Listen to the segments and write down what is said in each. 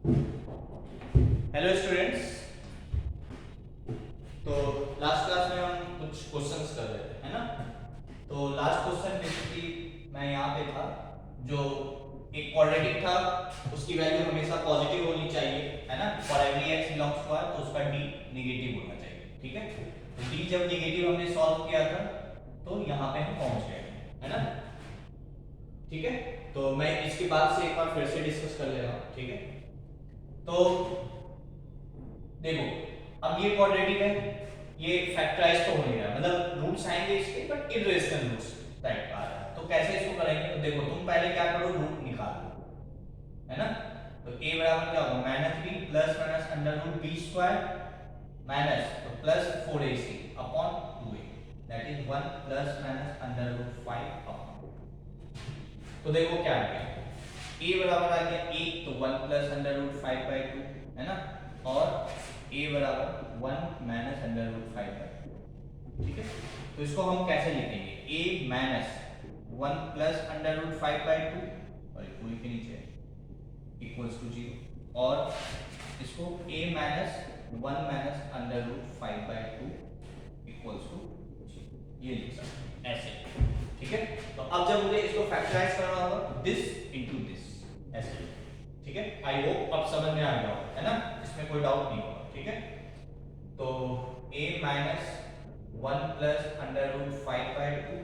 Hello students. तो last class में हम कुछ क्वेश्चंस कर रहे थे, है ना। तो लास्ट क्वेश्चन बेसिकली मैं यहाँ पे था, जो एक क्वाड्रेटिक था उसकी वैल्यू हमेशा पॉजिटिव होनी चाहिए, है ना। For every X belongs to R, तो उसका डी नेगेटिव होना चाहिए, ठीक है। तो डी जब नेगेटिव हमने सॉल्व किया था तो यहाँ पे हम पहुंच गए, है ना, ठीक है। तो मैं इसके बाद से एक बार फिर से डिस्कस कर ले रहा हूँ, ठीक है। तो देखो, अब ये क्वाड्रेटिक है, ये फैक्टराइज तो हो नहीं रहा, मतलब रूट्स आएंगे इसके बट इरेशनल रूट्स टाइप का आ रहा है। तो कैसे इसको करेंगे, तो देखो तुम पहले क्या करो, रूट निकालो, है ना। तो a बराबर क्या होगा, -3 plus minus under root b square minus तो plus 4ac upon 2a, that is 1 plus minus under root 5 upon. तो देखो क्या आ गया, a बराबर आ गया 1, तो 1 प्लस अंडर रूट 5/2, है ना, और a बराबर 1 माइनस अंडर रूट 5/2, ठीक है। तो इसको हम कैसे लिखेंगे, a minus 1 plus under root 5/2 और पूरी के नीचे इक्वल्स टू 0, और इसको a minus 1 minus under root 5/2 equals to 0, ये लिख सकते हैं ऐसे, ठीक है। तो अब जब मुझे इसको फैक्टराइज करना होगा, दिस इनटू दिस, ऐसे, ठीक है। आई होप अब समझ में आ गया होगा, है ना, इसमें कोई डाउट नहीं होगा, ठीक है। तो a minus 1 plus under root 5/2,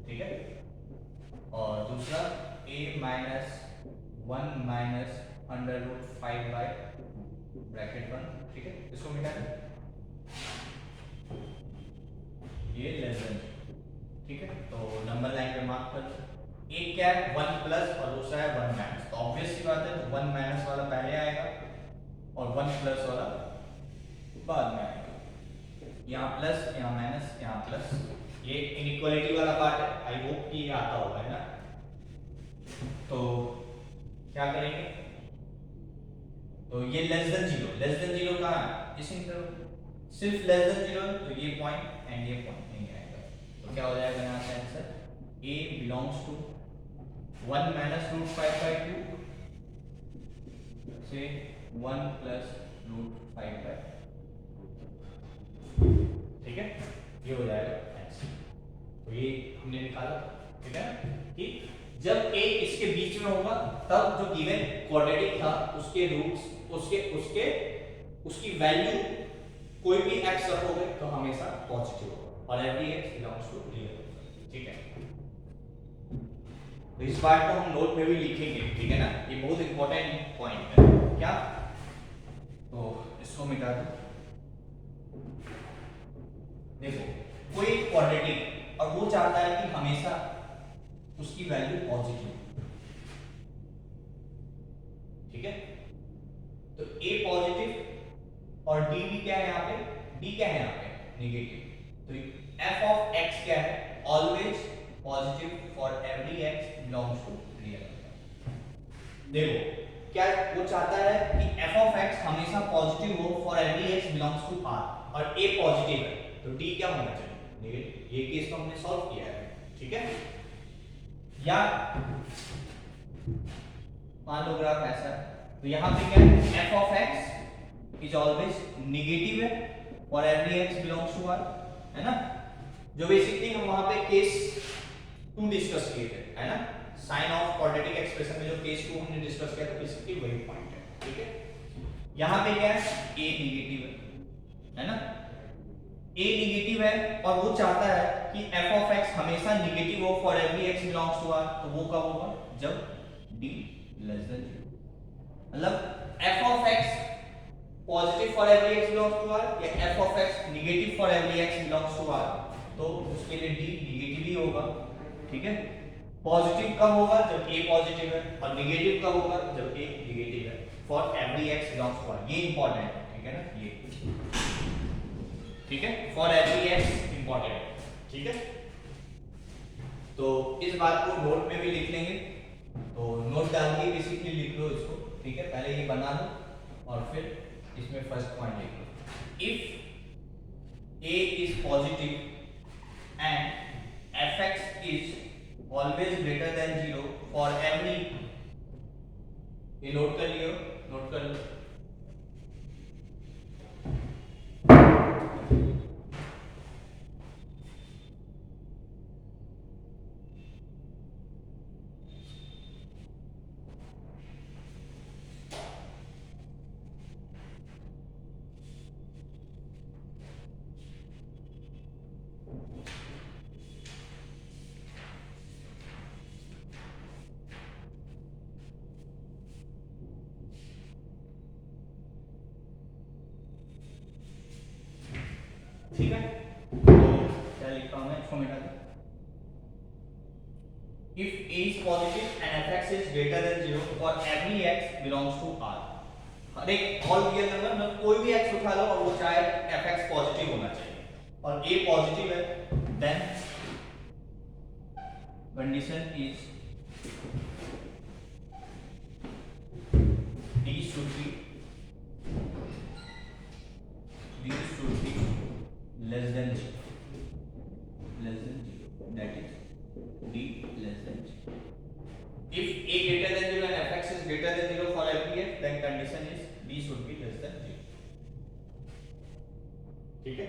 ठीक है, और दूसरा a minus 1 minus under root 5/2 bracket 1, ठीक है। इसको मिटा दें, ये लेस देन, ठीक है। तो नंबर लाइन पे मार्क कर दो, एक क्या है 1 प्लस और दूसरा है 1 माइनस, तो ऑब्वियस सी बात है 1 माइनस वाला पहले आएगा और 1 प्लस वाला बाद में आएगा। यहाँ प्लस, यहाँ माइनस, यहाँ प्लस, ये इनइक्वालिटी वाला पार्ट है, आई होप कि ये आता होगा, है ना। तो क्या करेंगे, तो ये लेस देन 0 कहाँ है, इस इंटरवल, सिर्फ लेस देन 0, तो ये पॉइंट एंड ये पॉइंट नहीं आएगा। तो क्या हो जाएगा यहाँ से answer, a belongs to 1 minus root 5/2 से 1 प्लस रूट 5/2, ठीक है, ये हो जाएगा आंसर। तो ये हमने निकाला, ठीक है ना, कि जब a इसके बीच में होगा तब जो गिवन क्वाड्रेटिक था उसके रूट्स, उसकी वैल्यू कोई भी x रखोगे तो हमेशा पॉजिटिव होगा, और every x belongs to real, ठीक है। तो इस बात को हम नोट में भी लिखेंगे, ठीक है ना, ये बहुत इंपॉर्टेंट पॉइंट है। क्या, तो इसको मिटा दो। देखो, कोई क्वाड्रेटिक और वो चाहता है कि हमेशा उसकी वैल्यू पॉजिटिव, ठीक है। तो a पॉजिटिव और d भी क्या है यहाँ पे, d क्या है यहाँ पे, नेगेटिव। तो f ऑफ x क्या है, always positive for every x belongs to real. देखो क्या वो चाहता है कि f ऑफ x हमेशा पॉजिटिव हो for every x belongs to r, और a पॉजिटिव है तो d क्या होना चाहिए, नेगेटिव। ये केस तो हमने सॉल्व किया है, ठीक है। या मान लो ग्राफ ऐसा है, तो यहाँ पे क्या है, f of x is always negative है for every x belongs to r, है ना। जो बेसिकली हम वहां पे केस 2 डिस्कस किए थे, है ना, साइन ऑफ क्वाड्रेटिक एक्सप्रेशन में जो केस 2 हमने डिस्कस किया था, बेसिकली वही पॉइंट है, ठीक है। यहाँ पे क्या है, a नेगेटिव है ना, a नेगेटिव है और वो चाहता है कि f ऑफ x हमेशा नेगेटिव हो for every x belongs to r, तो वो कब होगा, जब d लेस देन 0, मतलब f of x positive for every x belongs to r या f of x negative for every x belongs to r, तो उसके लिए d नेगेटिव ही होगा, ठीक है। पॉजिटिव कब होगा, जब a पॉजिटिव है, और नेगेटिव कब होगा, जब a नेगेटिव है for every x belongs to r। ये इंपॉर्टेंट है, ठीक है ना, ये ठीक है, फॉर एवरी x इंपॉर्टेंट है, ठीक है। तो इस बात को नोट में भी लिख लेंगे, तो नोट डाल के बेसिकली लिख लो इसको, ठीक है। पहले ये बना लो और फिर इसमें फर्स्ट पॉइंट लिख लो, if a is positive and fx is always greater than 0 for every ये नोट कर लियो, नोट कर लो। ठीक है, तो क्या लिखा हूं मैं, इसको मिटा दो। If a is positive and fx is greater than 0 for every x belongs to R। हर एक ऑल रियल नंबर में कोई भी x उठा लो और वो चाहे fx पॉजिटिव होना चाहिए और a पॉजिटिव है, then condition is d should be less than 0, that is d less than 0. If a greater than 0 and fx is greater than 0 for every x, then condition is d should be less than 0. ठीक है,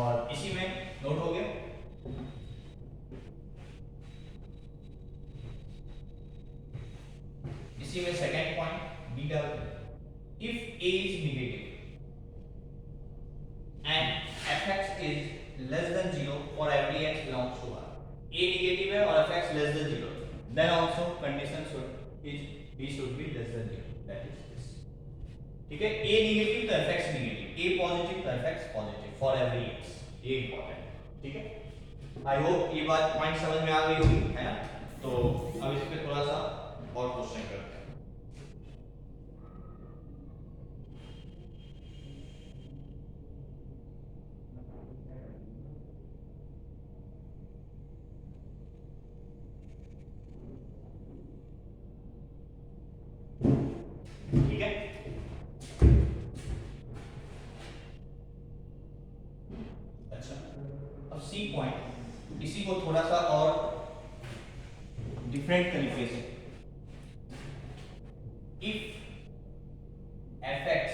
और इसी में note हो गया। इसी में second point B डाल दो। If a is negative and fx is less than 0 for every x belongs to R, a negative है और fx less than 0, then also condition should is b should be less than 0, that is this। ठीक है, a negative तो fx negative, a positive तो fx positive for every x, ये important है। ठीक है, आई होप ये बात पॉइंट समझ में आ गई होगी, है ना। तो अब इस पे थोड़ा सा और क्वेश्चन करते हैं। ठीक है, अच्छा अब सी पॉइंट, इसी को थोड़ा सा और डिफरेंट तरीके से, if fx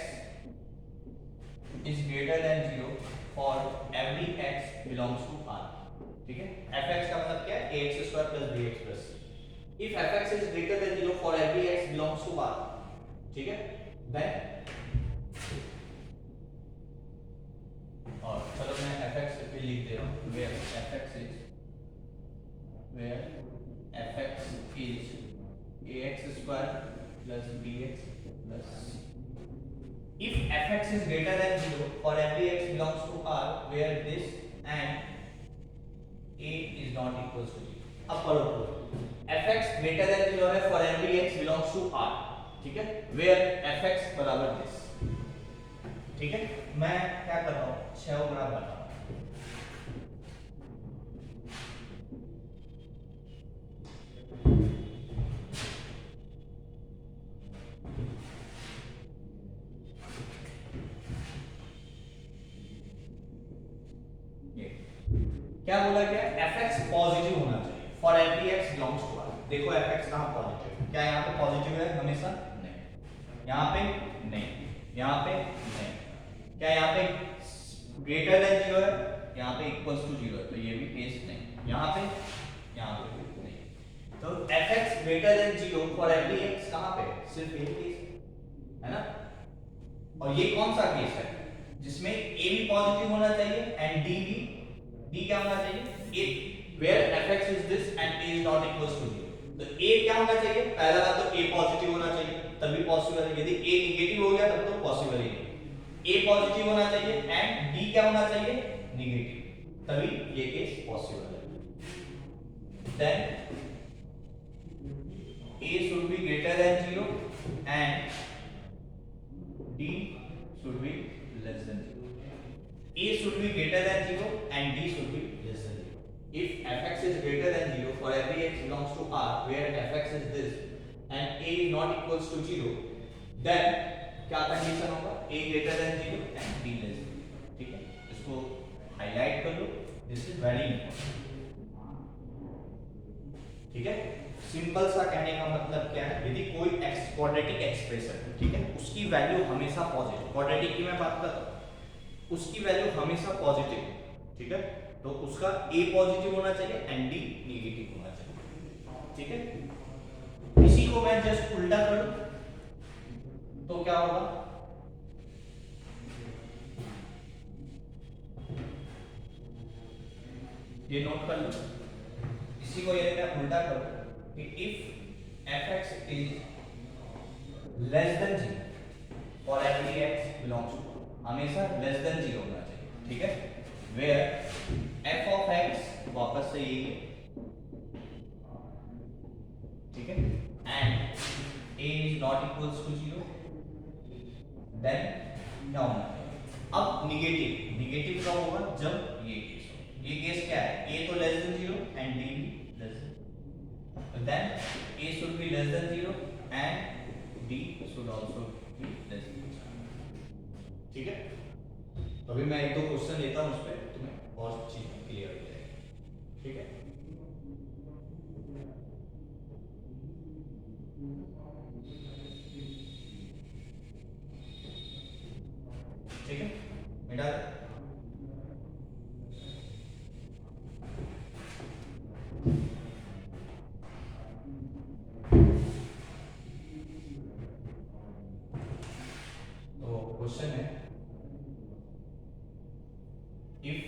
is greater than 0 for every x belongs to R। ठीक है, fx का मतलब क्या है, ax square plus bx plus c। if fx is greater than 0 for every x belongs to R, ठीक है, then और चलो मैं fx पे लिख दे रहा हूँ, where fx is ax square plus bx plus c। if fx is greater than 0 for every x belongs to R where this and a is not equals to 0। अब पढ़ो पूरा, fx greater than 0 है for every x belongs to R, ठीक है, where fx बराबर this। ठीक है, मैं क्या कर रहा हूँ, छेओग्राफ बना रहा हूँ। क्या बोला गया, fx पॉजिटिव होना चाहिए for every x belongs to R। देखो fx कहां पॉजिटिव है, क्या यहां पे पॉजिटिव है हमेशा, नहीं, यहां पे नहीं, यहां पे नहीं, क्या यहां पे ग्रेटर देन 0 है, यहां पे इक्वल्स टू 0 है, तो ये भी केस नहीं, यहां पे नहीं। तो fx greater than 0 for every x कहां पे, सिर्फ ये केस है ना। और ये कौन सा केस है जिसमें a भी पॉजिटिव होना चाहिए एंड d क्या होना चाहिए, a where fx is this and a is not equals to 0। तो a क्या होना चाहिए, पहला बात तो a पॉजिटिव होना चाहिए तभी पॉसिबल है, यदि a नेगेटिव हो गया तब तो पॉसिबल ही नहीं। a पॉजिटिव होना चाहिए एंड d क्या होना चाहिए, नेगेटिव, तभी ये केस पॉसिबल है। Then a should be greater than 0 and d should be less than 0। a should be greater than 0 and d should be less than 0। if fx is greater than 0 for every x belongs to R where fx is this and a is not equals to 0, then क्या condition होगा, a greater than 0 and d less than 0। ठीक है, इसको highlight कर लो, this is very important. ठीक है। Simple सा कहने का मतलब क्या है, यदि कोई क्वाड्रेटिक एक्सप्रेशन, ठीक है, उसकी वैल्यू हमेशा पॉजिटिव, क्वाड्रेटिक की मैं बात करता हूँ, उसकी वैल्यू हमेशा पॉजिटिव, ठीक है, तो उसका ए पॉजिटिव होना चाहिए एंड डी नेगेटिव होना चाहिए, ठीक है। इसी को मैं जस्ट उल्टा करूं तो क्या होगा, ये नोट कर लो, इसी को यदि मैं उल्टा करूं कि if F x is less than zero और एवरी एक्स बिलोंग्स टू, हमेशा लेस देन जीरो होना चाहिए, ठीक है, वेयर एफ ऑफ एक्स वापस से यही है, ठीक है, and A is not equals to zero, then क्या होना चाहिए, अब निगेटिव, निगेटिव कब होगा, जब ये केस हो, ये केस क्या है, ए तो less than zero and d भी less than, then a should be less than zero and d should also be less than zero, ठीक है। तो अभी मैं एक दो क्वेश्चन लेता हूं, उस पर तुम्हें बहुत चीज क्लियर हो जाएगी, ठीक है। ठीक है, मिटा दे। तो क्वेश्चन है, if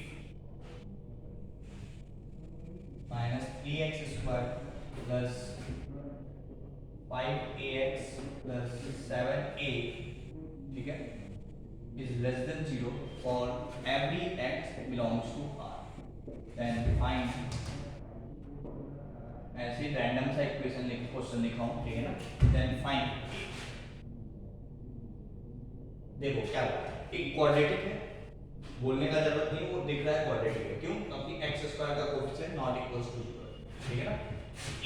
minus 3x² plus 5ax plus 7a, ठीक है, is less than 0 for every x belongs to R, then find, ऐसे रैंडम सा इक्वेशन लिख क्वेश्चन लिखा हूं, ठीक है ना, then find, देखो क्या होगा, एक क्वाड्रेटिक है, बोलने का जरूरत नहीं, वो दिख रहा है क्वाड्रेटिक है, क्यों, क्योंकि x² का कोएफिशिएंट नॉट इक्वल्स टू 0, ठीक है ना,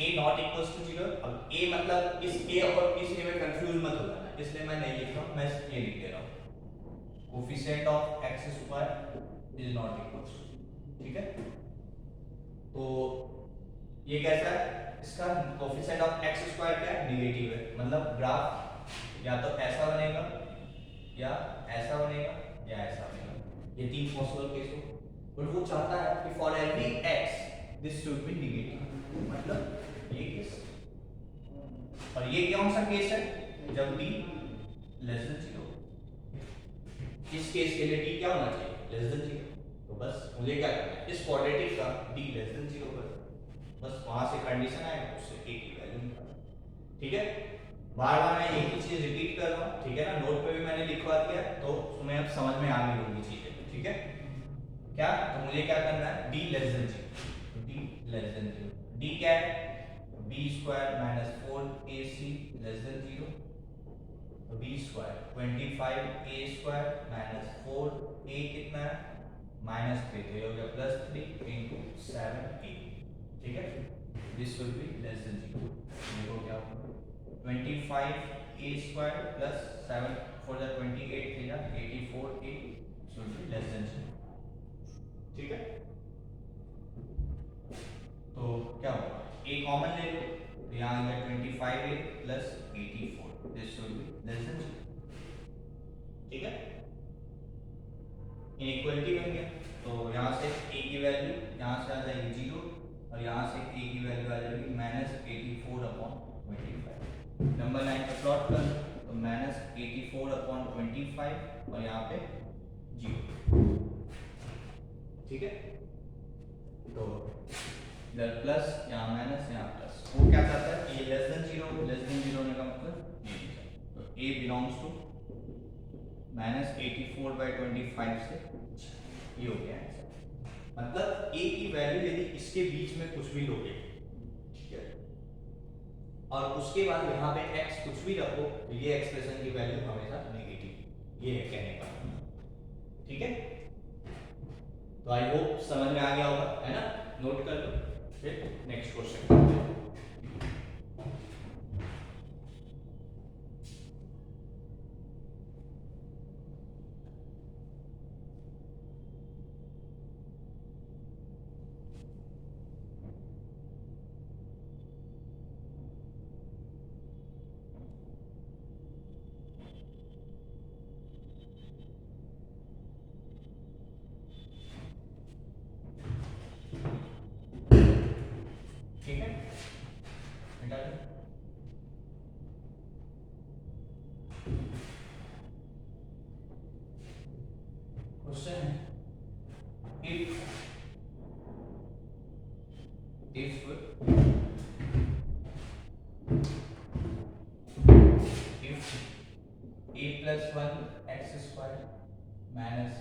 a नॉट इक्वल्स टू 0, अब a मतलब इस a और इस a में कंफ्यूज मत हो जाना, इसलिए मैं नहीं लिख रहा हूं, मैं ये लिख दे रहा हूं, coefficient of x² is not equals to, ठीक है। तो ये कैसा है, इसका कोफिशिएंट ऑफ x² क्या है, नेगेटिव है, मतलब ग्राफ या तो ऐसा बनेगा या ऐसा बनेगा या ऐसा बनेगा, ये तीन पॉसिबल केस हो, बट वो चाहता है कि for every x this should be negative, मतलब ये केस, और ये कौन सा केस है, जब d लेस देन 0, इस केस के लिए d क्या होना चाहिए, लेस देन 0, तो बस मुझे क्या करना है, इस क्वाड्रेटिक का d लेस देन 0 कर, बस वहां से कंडीशन आएगा, उससे a की वैल्यू निकालना, ठीक है। बार बार मैं एक ही चीज रिपीट कर रहा हूं, ठीक है ना, नोट पे भी मैंने लिखवा दिया, तो तुम्हें अब समझ में आ गई होगी चीजें, ठीक है। क्या, तो मुझे क्या करना है, d less than 0, d less than 0, d क्या है, b² - 4ac लेस देन 0, तो b² 25a² - 4a कितना है, -3, तो ये हो गया +3 × 7a, ठीक है, this will be less than 0, देखो क्या होगा, 25a² plus 7 for the 28 थी ना, 84a should be less than 0, ठीक है। तो क्या होगा, a कॉमन ले लो, तो यहाँ आ गया 25a plus 84, this should be less than 0, ठीक है। इनइक्वालिटी बन गया, तो यहाँ से a की वैल्यू यहाँ से आ जाएगी 0 और यहाँ से a की वैल्यू आ जाएगी -84/25, नंबर 9 पे प्लॉट कर, तो -84/25 और यहाँ पे 0, ठीक है। तो इधर प्लस, यहाँ माइनस, यहाँ प्लस, वो क्या चाहता है, ये लेस देन 0, लेस देन 0 होने का मतलब ये, तो a बिलोंग्स टू -84/25 से, ये हो गया आंसर, मतलब a की वैल्यू यदि इसके बीच में कुछ भी लोगे, ठीक है, और उसके बाद यहाँ पे x कुछ भी रखो, तो ये एक्सप्रेशन की वैल्यू हमेशा नेगेटिव, ये है कहने का, ठीक है। तो आई होप समझ में आ गया होगा, है ना, नोट कर लो, फिर नेक्स्ट क्वेश्चन करते हैं। if a plus 1 x square minus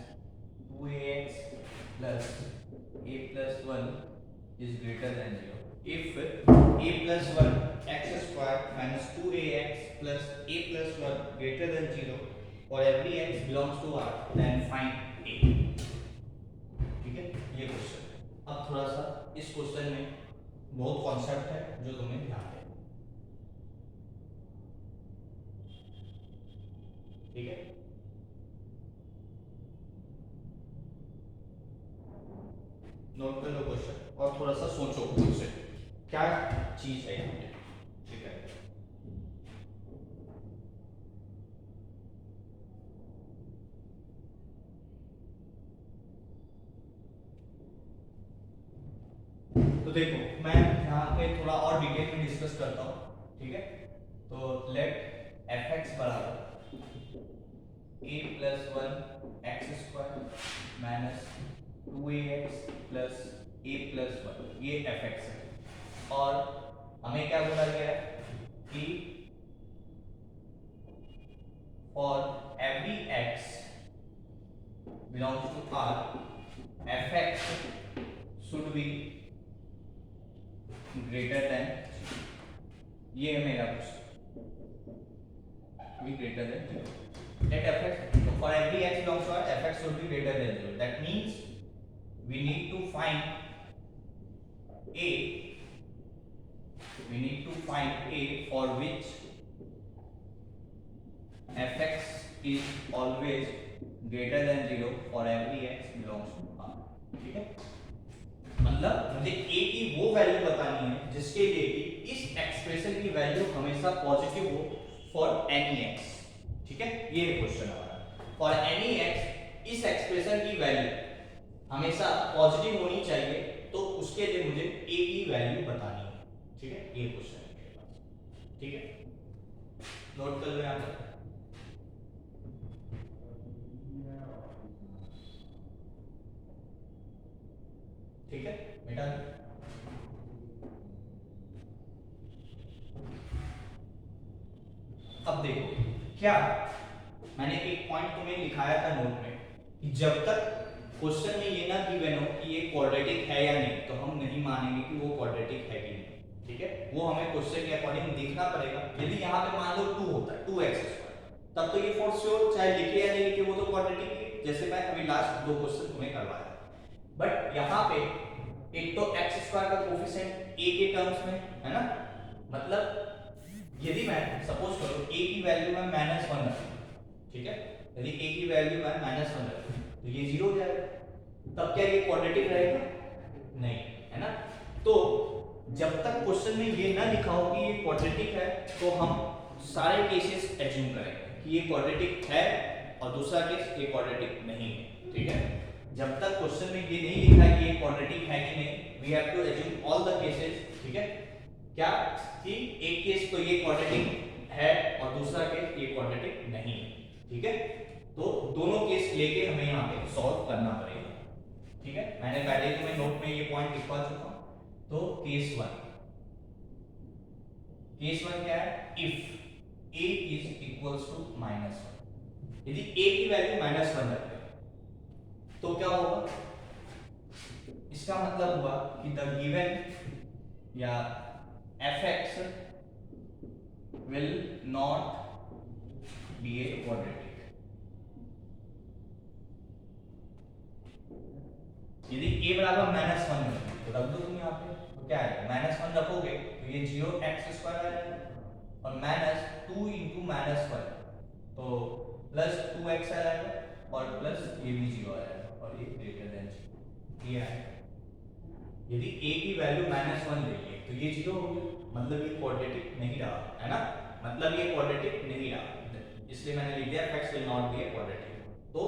2ax plus a plus 1 is greater than 0. If a plus 1 x square minus 2ax plus a plus 1 greater than 0 for every x belongs to R, then find a. ठीक है, ये question. अब थोड़ा सा इस question में बहुत concept है जो तुम्हें ध्यान देना, ठीक है। नोट कर लो क्वेश्चन और थोड़ा सा सोचो खुद से क्या चीज है यहाँ पे, ठीक है। तो देखो मैं यहाँ पे थोड़ा और डिटेल में डिस्कस करता हूँ, ठीक है। तो लेट एफ एक्स बराबर a plus 1 x square minus 2ax plus a plus 1, ये एफ एक्स है। और हमें क्या बोला गया है कि for every x belongs to R, F X should be greater than, ये है मेरा question, be greater than 0। Let fx, so for every x belongs to R, fx should be greater than 0. That means we need to find a, for which fx is always greater than 0 for every x belongs to R, ठीक है। मतलब मुझे a की वो value बतानी है जिसके लिए कि इस एक्सप्रेशन की वैल्यू हमेशा पॉजिटिव हो फॉर एनी x, ठीक है। ये क्वेश्चन हमारा, फॉर एनी x इस एक्सप्रेशन की वैल्यू हमेशा पॉजिटिव होनी चाहिए, तो उसके लिए मुझे a की वैल्यू बतानी है, ठीक है। ये क्वेश्चन है मेरे पास, ठीक है। नोट कर लो यहाँ पर, ठीक है बेटा। अब देखो क्या मैंने एक पॉइंट तुम्हें लिखाया था नोट में कि जब तक क्वेश्चन में ये ना गिवन हो कि ये क्वाड्रेटिक है या नहीं, तो हम नहीं मानेंगे कि वो क्वाड्रेटिक है कि नहीं, ठीक है। वो हमें क्वेश्चन के अकॉर्डिंग देखना पड़ेगा। यदि यहाँ पे मान लो 2 होता है, 2x स्क्वायर, तब तो ये फॉर श्योर चाहे लिखे या नहीं लिखे वो तो क्वाड्रेटिक है, जैसे मैं अभी लास्ट 2 क्वेश्चन तुम्हें करवाया। बट यहाँ पे एक तो x स्क्वायर का कोफिशिएंट a के टर्म्स में है ना, मतलब यदि मैं सपोज करो a की वैल्यू मैं -1 रखूं, ठीक है। यदि a की वैल्यू मैं -1 रखूं तो ये 0 हो जाएगा, तब क्या ये क्वाड्रेटिक रहेगा? नहीं, है ना। तो जब तक क्वेश्चन में ये ना लिखा हो कि ये क्वाड्रेटिक है, तो हम सारे केसेस एज्यूम करेंगे कि ये क्वाड्रेटिक है, और दूसरा केस ये क्वाड्रेटिक नहीं है, ठीक है। जब तक क्वेश्चन में ये नहीं लिखा है कि ये क्वाड्रेटिक है कि नहीं, we have to assume all the cases, ठीक है। क्या कि एक केस तो ये क्वाड्रेटिक है और दूसरा केस ये क्वाड्रेटिक नहीं है, ठीक है। तो दोनों केस लेके हमें यहाँ पे सॉल्व करना पड़ेगा, ठीक है। मैंने पहले ही तुम्हें नोट में ये पॉइंट लिखवा चुका हूँ। तो केस 1 क्या है? If a is equals to -1, यदि a की वैल्यू -1 रखते हैं तो क्या होगा? इसका मतलब हुआ कि द गिवन या fx will not be a quadratic। यदि a बराबर -1 है तो रख दो तुम यहाँ पे, तो क्या है? -1 रखोगे तो ये 0x² आ जाएगा, और -2 into -1 तो +2x आ जाएगा, और प्लस ये भी 0 आ जाएगा, और ये ग्रेटर देन 0 ये आएगा। यदि a की वैल्यू -1 ले लिए तो ये 0 हो गया, मतलब ये क्वाड्रेटिक नहीं रहा, है ना। मतलब ये क्वाड्रेटिक नहीं रहा, इसलिए मैंने लिख दिया x will not be a quadratic। तो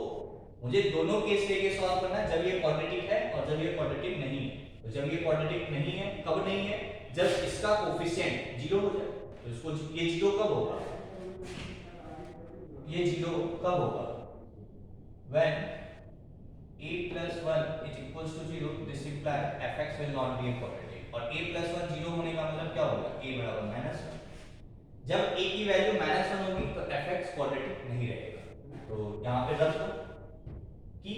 मुझे दोनों केस लेके सॉल्व करना है, जब ये क्वाड्रेटिक है और जब ये क्वाड्रेटिक नहीं है। तो जब ये क्वाड्रेटिक नहीं है, कब नहीं है? जब इसका कोफिशिएंट 0 हो जाए। तो इसको ये 0 कब होगा? ये 0 कब होगा? when a plus 1 is equals to 0, this implies fx will not be a quadratic। और a प्लस वन जीरो होने का मतलब क्या होगा, a बराबर माइनस वन। जब a की वैल्यू माइनस वन होगी तो fx क्वाड्रेटिक नहीं रहेगा। तो यहाँ पे रख दो कि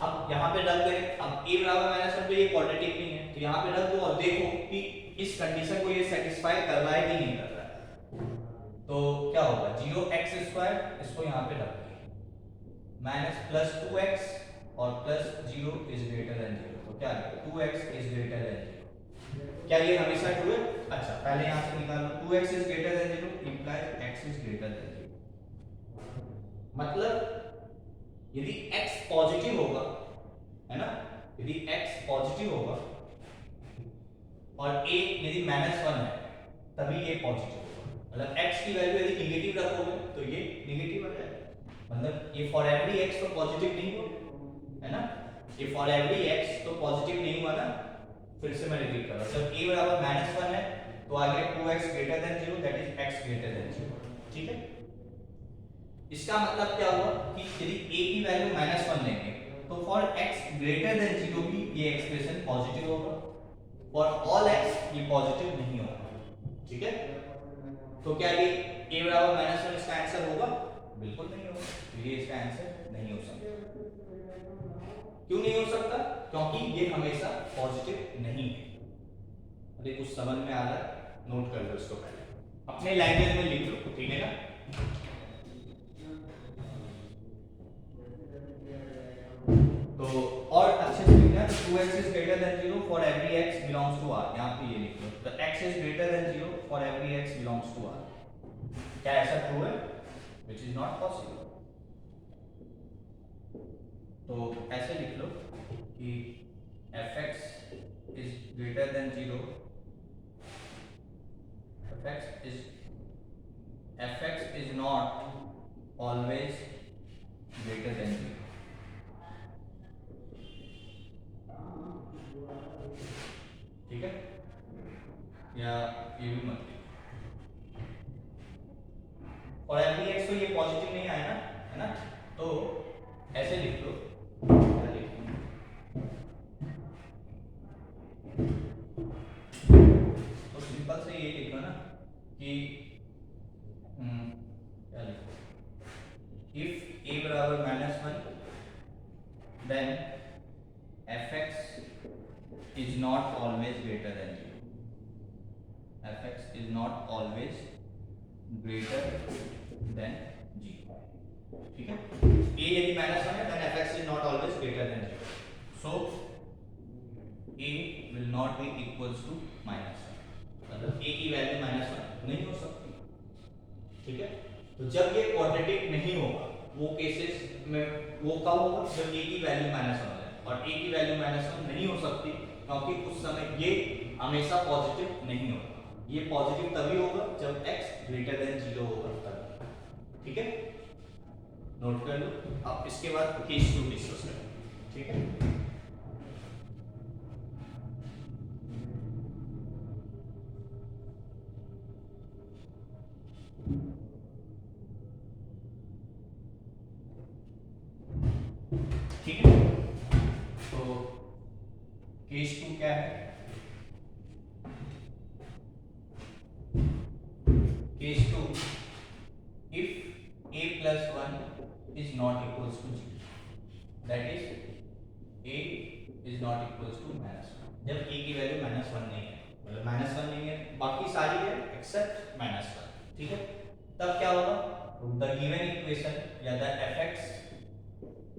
अब यहाँ पे रख दे, अब a बराबर माइनस वन पे ये क्वाड्रेटिक नहीं है, तो यहाँ पे रख दो और देखो कि इस कंडीशन को ये सेटिस्फाई कर रहा है कि नहीं कर रहा है। तो क्या होगा, जीरो एक्स स्क्वायर, इसको यहाँ पे रख दिया, माइनस प्लस टू एक्स और plus zero is greater than zero. तो क्या है, two x is greater than zero. क्या ये हमेशा ट्रू है? अच्छा पहले यहाँ से निकाल लो, two x is greater than zero implies x is greater than zero. मतलब यदि x पॉजिटिव होगा, है ना, यदि x पॉजिटिव होगा और a यदि माइनस वन है तभी ये पॉजिटिव होगा। मतलब x की वैल्यू यदि निगेटिव रखोगे तो ये निगेटिव आ जाएगा। मतलब ये फॉर एवरी x तो पॉजिटिव नहीं हुआ, है ना, ये फॉर एवरी x तो पॉजिटिव नहीं हुआ ना। फिर से मैं रिपीट कर रहा हूं, जब a बराबर माइनस वन है तो आगे 2x greater than zero, that is x greater than zero. ठीक है, इसका मतलब क्या हुआ कि यदि a की वैल्यू माइनस वन लेंगे तो for x greater than zero भी ये एक्सप्रेशन पॉजिटिव होगा, फॉर ऑल x ये पॉजिटिव नहीं होगा। ठीक है, तो क्या ये a बराबर माइनस वन इसका आंसर होगा? बिल्कुल नहीं होगा, ये इसका आंसर नहीं हो सकता। क्यों नहीं हो सकता? क्योंकि ये हमेशा पॉजिटिव नहीं है। अरे कुछ समझ में आ रहा है, नोट कर लो इसको, पहले अपने लैंग्वेज में लिख लो, ठीक है ना। तो और अच्छे से लिखना, 2x is greater than 0 for every x belongs to R। यहाँ पे ये लिख लो, the x is greater than 0 for every x belongs to R। क्या ऐसा ट्रू है? Which is not possible। तो ऐसे लिख लो कि fx is greater than 0, fx is not always greater than 0। ठीक है, या ये भी मत लिखो, और एवरी एक्स तो ये पॉजिटिव नहीं आया ना, है ना, तो ऐसे लिख लो, क्या लिखो, तो सिंपल से ये लिखो ना कि क्या लिखो, इफ a बराबर minus one then fx is not always greater than 0। fx is not always greater than 0। ठीक है, a यदि माइनस वन है then fx is not always greater than 0। so a will not be equals to minus one, मतलब a की value minus one नहीं हो सकती। ठीक है, तो जब ये क्वाड्रेटिक नहीं होगा वो केसेस में वो कब होगा, जब a की वैल्यू माइनस वन है, और a की वैल्यू माइनस वन नहीं हो सकती क्योंकि उस समय ये हमेशा पॉजिटिव नहीं होगा। ये पॉजिटिव तभी होगा जब x ग्रेटर देन 0 होगा तब। ठीक है, नोट कर लो। अब इसके बाद केस 2 डिस्कस करें। ठीक है, ठीक है, तो केस 2 क्या है? Case 2, if a plus 1 is not equals to 0, that is a is not equals to minus 1। जब a की वैल्यू माइनस वन नहीं है, मतलब माइनस वन नहीं है, बाकी सारी है एक्सेप्ट माइनस वन। ठीक है, तब क्या होगा, द गिवन इक्वेशन या the fx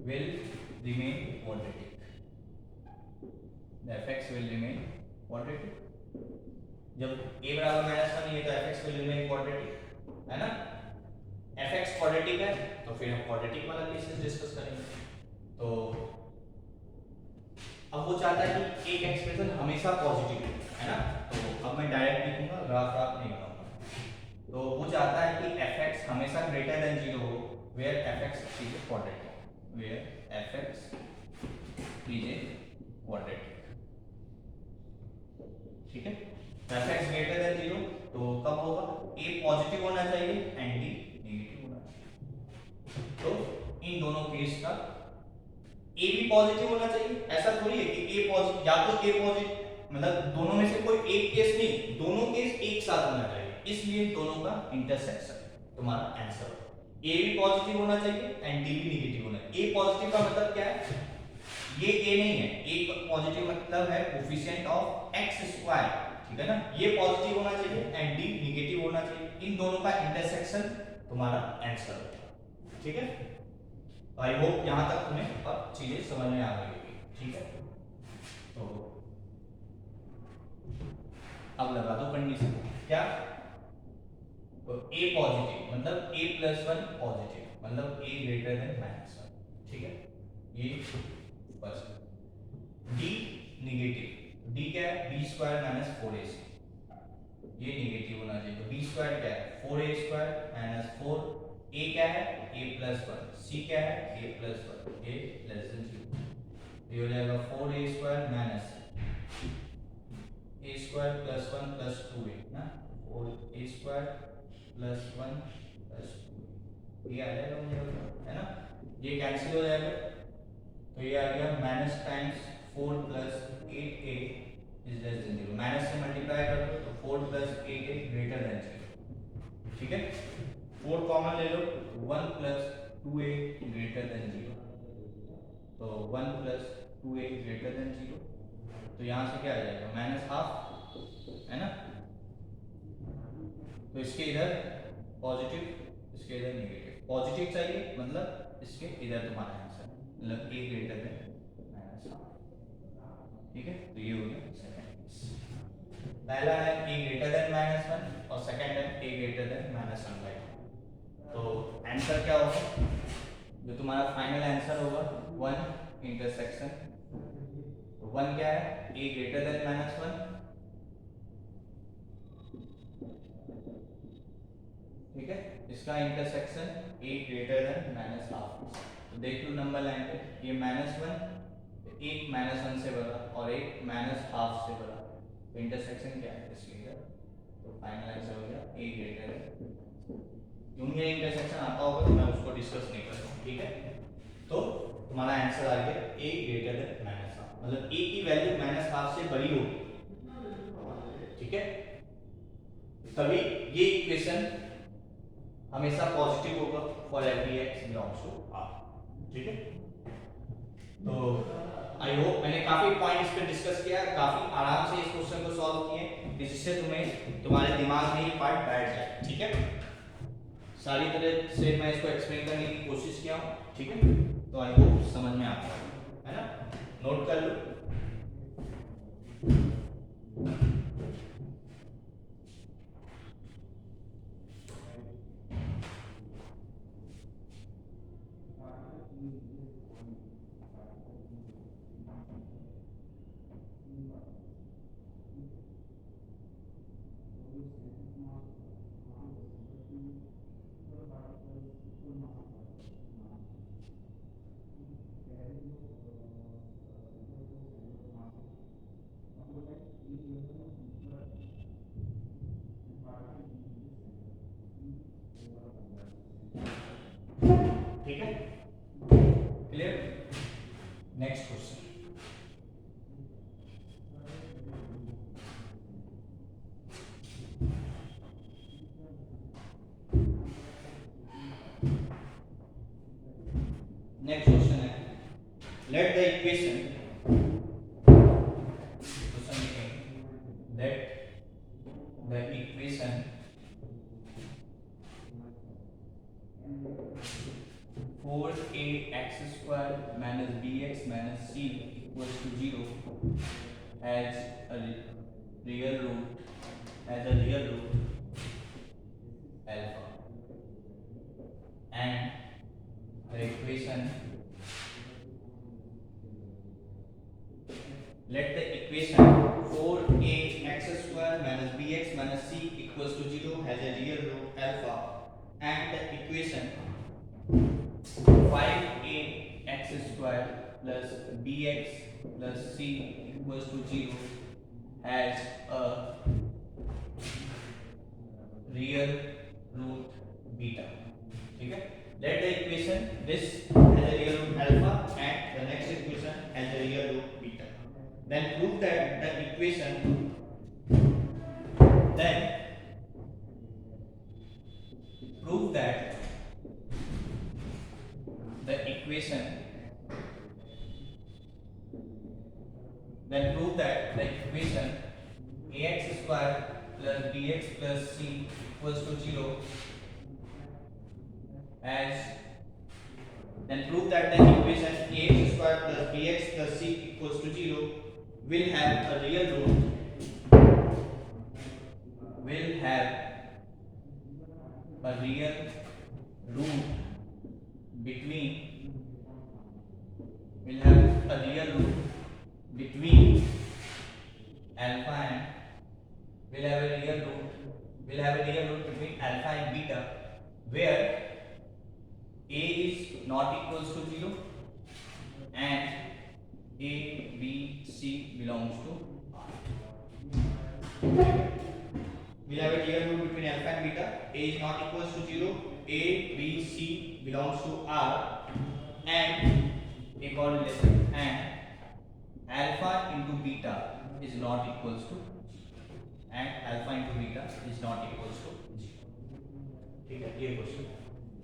will remain quadratic। the fx will remain quadratic। जब a बराबर माइनस वन नहीं है तो fx will remain quadratic, है ना। fx क्वाड्रेटिक है तो फिर हम क्वाड्रेटिक वाला केसेस डिस्कस करेंगे। तो अब वो चाहता है कि एक एक्सप्रेशन हमेशा पॉजिटिव है ना, तो अब मैं डायरेक्ट लिखूंगा, ग्राफ नहीं बनाऊंगा। तो वो चाहता है कि fx हमेशा ग्रेटर देन 0 हो where fx is a quadratic, where fx is a quadratic. ठीक है, fx ग्रेटर देन 0 तो कब होगा, a पॉजिटिव होना चाहिए एंड b नेगेटिव होना चाहिए। तो इन दोनों केस का a भी पॉजिटिव होना चाहिए, ऐसा थोड़ी है कि a पॉजिटिव या तो a पॉजिटिव मतलब दोनों में से कोई एक केस नहीं, दोनों केस एक साथ होना चाहिए, इसलिए दोनों का इंटरसेक्शन तुम्हारा आंसर होगा। ए भी पॉजिटिव होना चाहिए एंड डी भी नेगेटिव होना चाहिए। ए पॉजिटिव का मतलब क्या है, ये ए नहीं है, ए पॉजिटिव मतलब है कोफिशिएंट ऑफ एक्स स्क्वायर, ठीक है ना, ये पॉजिटिव होना चाहिए एंड डी नेगेटिव होना चाहिए, इन दोनों का इंटरसेक्शन तुम्हारा आंसर होगा, ठीक है। आई होप यहां तक तुम्हें अब चीजें समझ में आ गई होगी, ठीक है। तो अब लगा दो कंडीशन, क्या, तो ए पॉजिटिव मतलब a प्लस वन पॉजिटिव मतलब a greater than minus one, ठीक है, ये फर्स्ट। d नेगेटिव, d क्या है, b स्क्वायर माइनस 4ac, ये नेगेटिव होना चाहिए, तो b स्क्वायर क्या है 4a स्क्वायर माइनस 4, a क्या है a प्लस वन, c क्या है a plus one, a less than 0, ये हो जाएगा 4a square minus a square plus one plus 2a ना, 4a square plus one plus 2, ये आ जाएगा मुझे, है ना, ये कैंसिल हो जाएगा, तो ये आ गया minus times 4 plus 8a is less than 0, minus से मल्टीप्लाई कर दो तो 4 प्लस 8a ग्रेटर देन 0, ठीक है, 4 कॉमन ले लो, 1 प्लस 2a ग्रेटर देन 0, तो 1 प्लस 2a ग्रेटर देन 0, तो यहाँ से क्या आ जाएगा माइनस हाफ, है ना, तो इसके इधर पॉजिटिव, इसके इधर नेगेटिव, पॉजिटिव चाहिए मतलब इसके इधर तुम्हारा आंसर मतलब a greater than minus half, ठीक है, तो ये हो गया सेकंड केस। पहला है a greater than minus one और सेकंड है a greater than minus one by, तो आंसर क्या होगा, जो तुम्हारा फाइनल आंसर होगा 1 इंटरसेक्शन, तो 1 क्या है a greater than minus one, ठीक है, इसका intersection a greater than minus half, तो देख लो नंबर लाइन पे, ये माइनस वन, एक माइनस वन से बड़ा और एक माइनस हाफ से बड़ा, तो इंटरसेक्शन क्या है इसके इधर, तो फाइनल आंसर हो गया a ग्रेटर देन, क्यों ये इंटरसेक्शन आता होगा तो मैं उसको डिस्कस नहीं कर रहा हूँ, ठीक है, तो तुम्हारा आंसर आ गया a greater than minus half, मतलब a की वैल्यू माइनस हाफ से बड़ी होगी, ठीक है, तभी ये इक्वेशन हमेशा पॉजिटिव होगा for every x belongs to R, ठीक है। तो आई होप मैंने काफी पॉइंट इस पे डिस्कस किया, काफी आराम से इस क्वेश्चन को सॉल्व किए, जिससे तुम्हारे दिमाग में ये पार्ट बैठ जाए, ठीक है, सारी तरह से मैं इसको एक्सप्लेन करने की कोशिश किया हूँ, ठीक है, तो आई होप समझ में आता है ना, नोट कर लो। ठीक है, clear, next question, next question है, let the equation, let the equation 4ax square minus bx minus c equals to 0 as a real root alpha, and the equation, let the equation 4ax square minus bx minus c equals to 0 has a real root alpha, and the equation 5ax square plus bx plus c equals to 0 has a real root beta, ठीक है, let the equation this has a real root alpha and the next equation has a real root beta, then prove that the equation then prove that the equation ax square plus bx plus c equals to 0 as then prove that the equation ax square plus bx plus c equals to 0 will have a real root between alpha and will have a real root between alpha and beta where a is not equals to 0 and a b c belongs to r. We'll have a real root between alpha and beta. A is not equals to 0. A, B, C belongs to R and एक और relation and alpha into beta is not equals to ठीक है ये question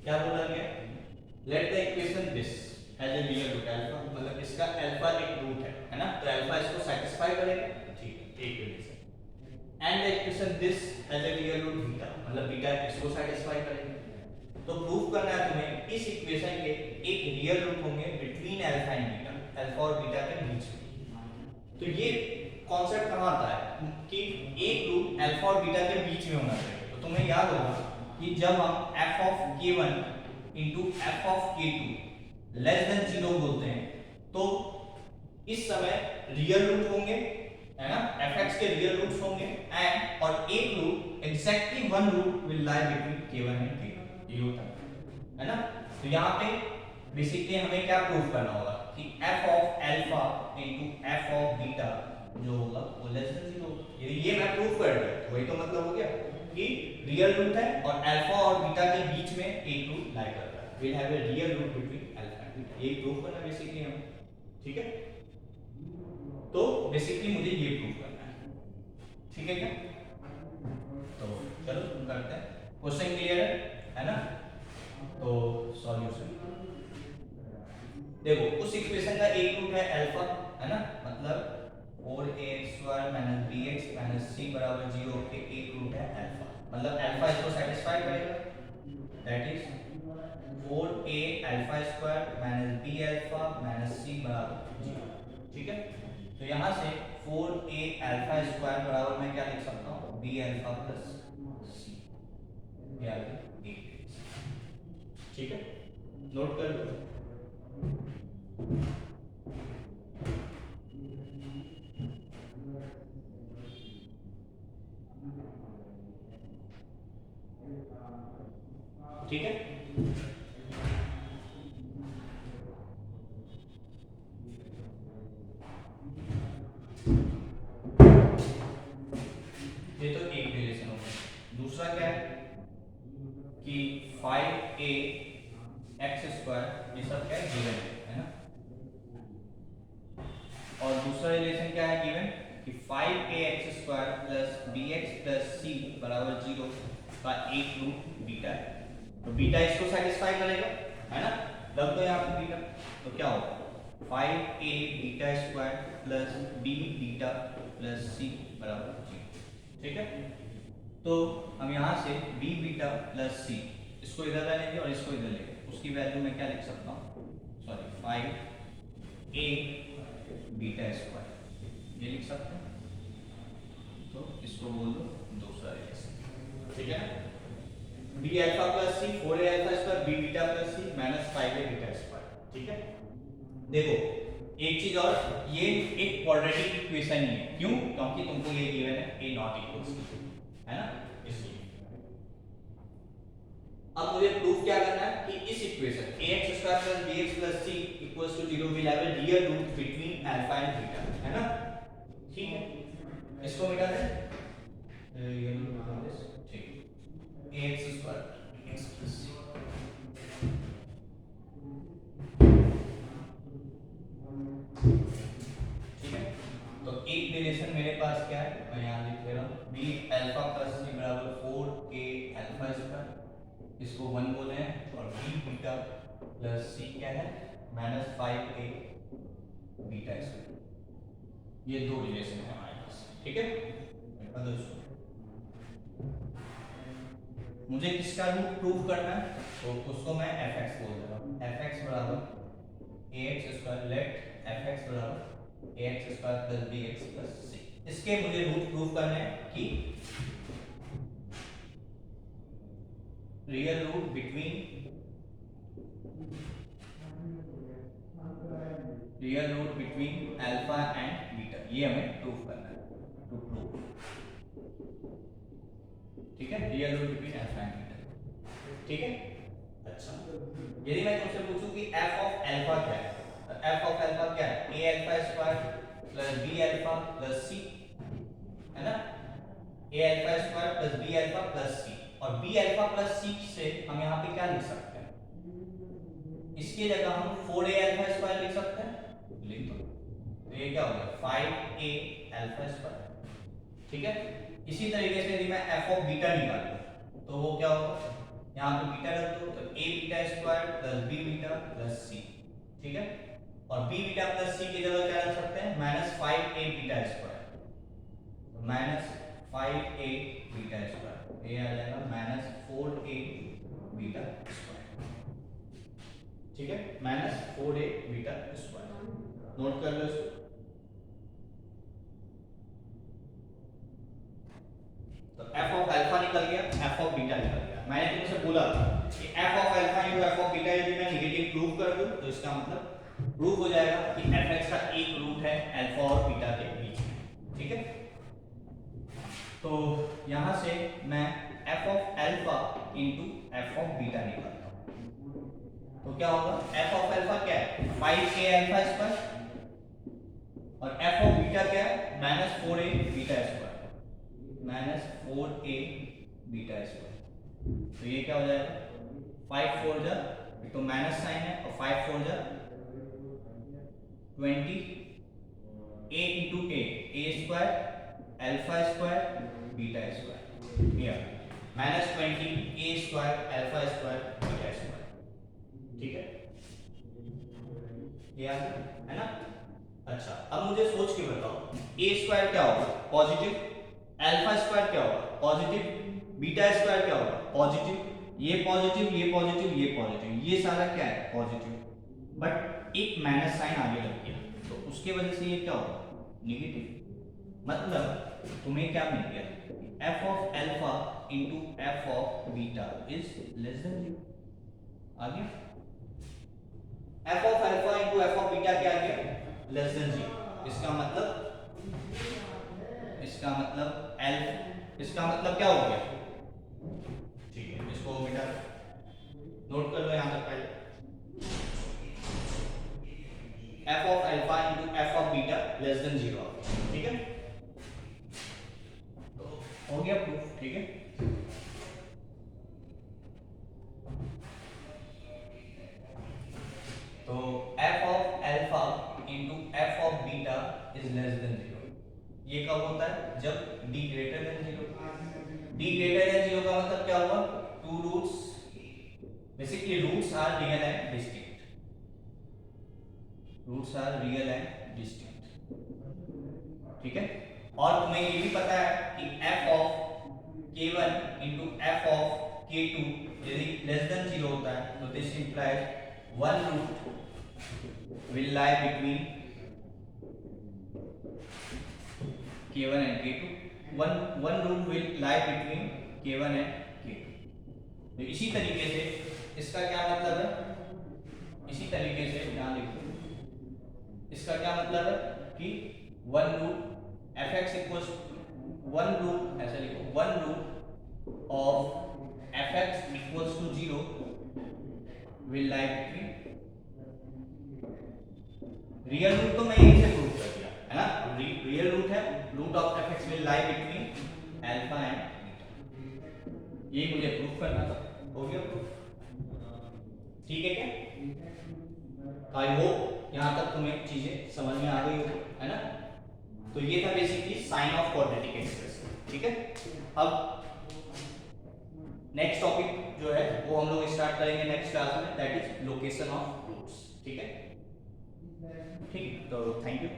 क्या बोला गया let the equation this has a real root alpha मतलब इसका अल्फा एक रूट है ना तो अल्फा इसको सेटिस्फाई करेगा ठीक है एक relation and the equation this has a real root beta मतलब बीटा इसको सेटिस्फाई करेगा तो प्रूव करना है तुम्हें इस इक्वेशन के एक रियल रूट होंगे between alpha and beta alpha और बीटा के बीच में तो ये कॉन्सेप्ट कहां आता है कि एक रूट अल्फा और बीटा के बीच में होना चाहिए तो तुम्हें याद होगा कि जब हम f of k1 into f of k2 less than 0 बोलते हैं तो इस समय रियल रूट होंगे है ना fx के रियल रूट्स होंगे एंड और एक root exactly one root will lie between k1 and k2 ये होता है ना तो यहाँ पे बेसिकली हमें क्या प्रूव करना होगा कि f of alpha into f of beta जो होगा वो लेस देन 0 होगा ये मैं प्रूव कर दिया तो वही तो मतलब हो गया कि रियल रूट है और अल्फा और बीटा के बीच में एक रूट लाई करता है will have a real root between alpha and beta ये प्रूव करना बेसिकली हम ठीक है तो बेसिकली मुझे ये प्रूव करना है ठीक है क्या तो चलो करते हैं क्वेश्चन क्लियर है ना तो सॉल्यूशन देखो उस इक्वेशन का एक रूट है अल्फा है ना मतलब 4ax² - bx - c = 0 के एक रूट है अल्फा मतलब अल्फा इसको सेटिस्फाई करेगा that is 4a alpha² - b alpha - c = 0 ठीक है तो यहां से 4a alpha² बराबर मैं क्या लिख सकता हूं b alpha + c ये आ गया ठीक है नोट कर लो ठीक है ये तो एक रिलेशन हो गया दूसरा क्या है कि 5a x² ये सब क्या है गिवन है ना और दूसरा रिलेशन क्या है गिवन कि 5a x² + bx + c = 0 का एक रूट बीटा है तो बीटा इसको सेटिस्फाई करेगा है ना लग दो यहाँ पे बीटा तो क्या होगा 5a β² + b β + c = 0 ठीक है तो हम यहाँ से b β + c इसको इधर ले लेंगे और इसको इधर लेंगे उसकी वैल्यू मैं क्या लिख सकता हूँ सॉरी 5a β² ये लिख सकते हैं तो इसको बोल दो दूसरा रिलेशन ठीक है b alpha + c 4a alpha² b beta + c - 5a β²। ठीक है देखो एक चीज और ये एक क्वाड्रेटिक इक्वेशन ही है क्यों क्योंकि तुमको ये गिवन है a not equals to है ना इसलिए अब मुझे प्रूफ क्या करना है कि इस equation ax² + bx + c = 0 will have a real root between alpha and beta है ना ठीक है इसको मिटा दें ये ठीक ax² x + c ठीक है तो एक पास क्या है, मैं यहाँ लिख ले रहा हूँ, बी अल्फा प्लस सी बराबर 4a अल्फा स्क्वायर, इसको 1 बोले हैं, और बी बीटा प्लस सी क्या है, माइनस 5a बीटा स्क्वायर। ये दो रिलेशन है हमारे पास, ठीक है। अब दोस्तों मुझे किसका रूट प्रूव करना है, तो उसको मैं fx बोल दे रहा हूँ, fx बराबर ax स्क्वायर, लेट fx बराबर ax square plus bx plus c। इसके मुझे रूट प्रूव करने हैं कि real root between alpha and beta, ये हमें प्रूव करना है, टू प्रूव, ठीक है, real root between alpha and beta, ठीक है। अच्छा, यदि मैं तुमसे पूछूं कि f ऑफ अल्फा क्या है, तो f ऑफ अल्फा क्या है, a alpha square plus b alpha plus c, है ना, a alpha square plus b alpha plus c, और b अल्फा प्लस c से हम यहाँ पे क्या लिख सकते हैं, इसकी जगह हम 4a अल्फा स्क्वायर लिख सकते हैं, लिख दो, तो ये क्या हो गया 5a अल्फा स्क्वायर, ठीक है। इसी तरीके से यदि मैं f ऑफ बीटा निकालूं तो वो क्या होगा, यहाँ पे बीटा रख दो, तो a beta square plus b beta plus c, ठीक है, और b बीटा प्लस c की जगह क्या रख सकते हैं, माइनस 5a बीटा स्क्वायर, तो माइनस 5a बीटा स्क्वायर, ये आ जाएगा माइनस 4a बीटा स्क्वायर, ठीक है, minus 4a beta square, note कर लो इसको। तो f ऑफ अल्फा निकल गया, f ऑफ बीटा निकल गया। मैंने तुमसे बोला था कि f of alpha into f of beta यदि मैं नेगेटिव प्रूव कर दूं तो इसका मतलब प्रूव हो जाएगा कि fx का एक रूट है अल्फा और बीटा के बीच में, ठीक है। तो यहां से मैं f of alpha into f of beta निकालता हूं, तो क्या होगा, f ऑफ अल्फा क्या है 5a अल्फा स्क्वायर, और f ऑफ बीटा क्या है minus 4a beta square, minus 4a beta square, तो ये क्या हो जाएगा 5 4 जा, तो माइनस साइन है, और 5 4 जा 20, a into a square alpha square beta square, ये minus 20 a square alpha square beta square, ठीक है, ये आ गया, है ना। अच्छा, अब मुझे सोच के बताओ a स्क्वायर क्या होगा, पॉजिटिव, अल्फा स्क्वायर क्या होगा, पॉजिटिव, बीटा स्क्वायर क्या होगा, पॉजिटिव, ये पॉजिटिव, ये पॉजिटिव, ये पॉजिटिव, ये सारा क्या है पॉजिटिव, बट एक माइनस साइन आगे लग गया, तो उसके वजह से ये क्या होगा नेगेटिव, मतलब तुम्हें क्या मिल गया, f of alpha into f of beta is less than 0, आ गया, f of alpha into f of beta क्या आ गया, लेस देन 0, इसका मतलब इसका मतलब क्या हो गया, ठीक है, इसको बेटा नोट कर लो यहां तक पहले, f of alpha into f of beta less than 0, ठीक है, तो हो गया प्रूफ, ठीक है। तो f of alpha into f of beta is less than 0, ये कब होता है, जब d greater than 0, d greater than 0 का मतलब क्या हुआ, two roots, basically roots are real and distinct, roots are real and distinct, ठीक है। और तुम्हें ये भी पता है कि f of k1 into f of k2 यदि लेस देन 0 होता है तो this implies one root will lie between k1 and k2, one root will lie between k1 and k2, तो इसी तरीके से इसका क्या मतलब है, इसी तरीके से ध्यान लिखो, इसका क्या मतलब है कि one root fx equals one root, ऐसे लिखो, one root of fx equals to 0 will lie between, real root तो मैं यहीं से प्रूव कर दिया है ना, रियल रूट है, root of fx will lie between alpha and beta, ये मुझे प्रूफ करना था, हो गया प्रूफ, ठीक है क्या, आई होप यहां तक तुम्हें चीजें समझ में आ गई हो, है ना। तो ये था basically sign of quadratic expression, ठीक है। अब नेक्स्ट टॉपिक जो है वो हम लोग स्टार्ट करेंगे नेक्स्ट क्लास में, that is location of roots, ठीक है। ठीक है, तो थैंक यू।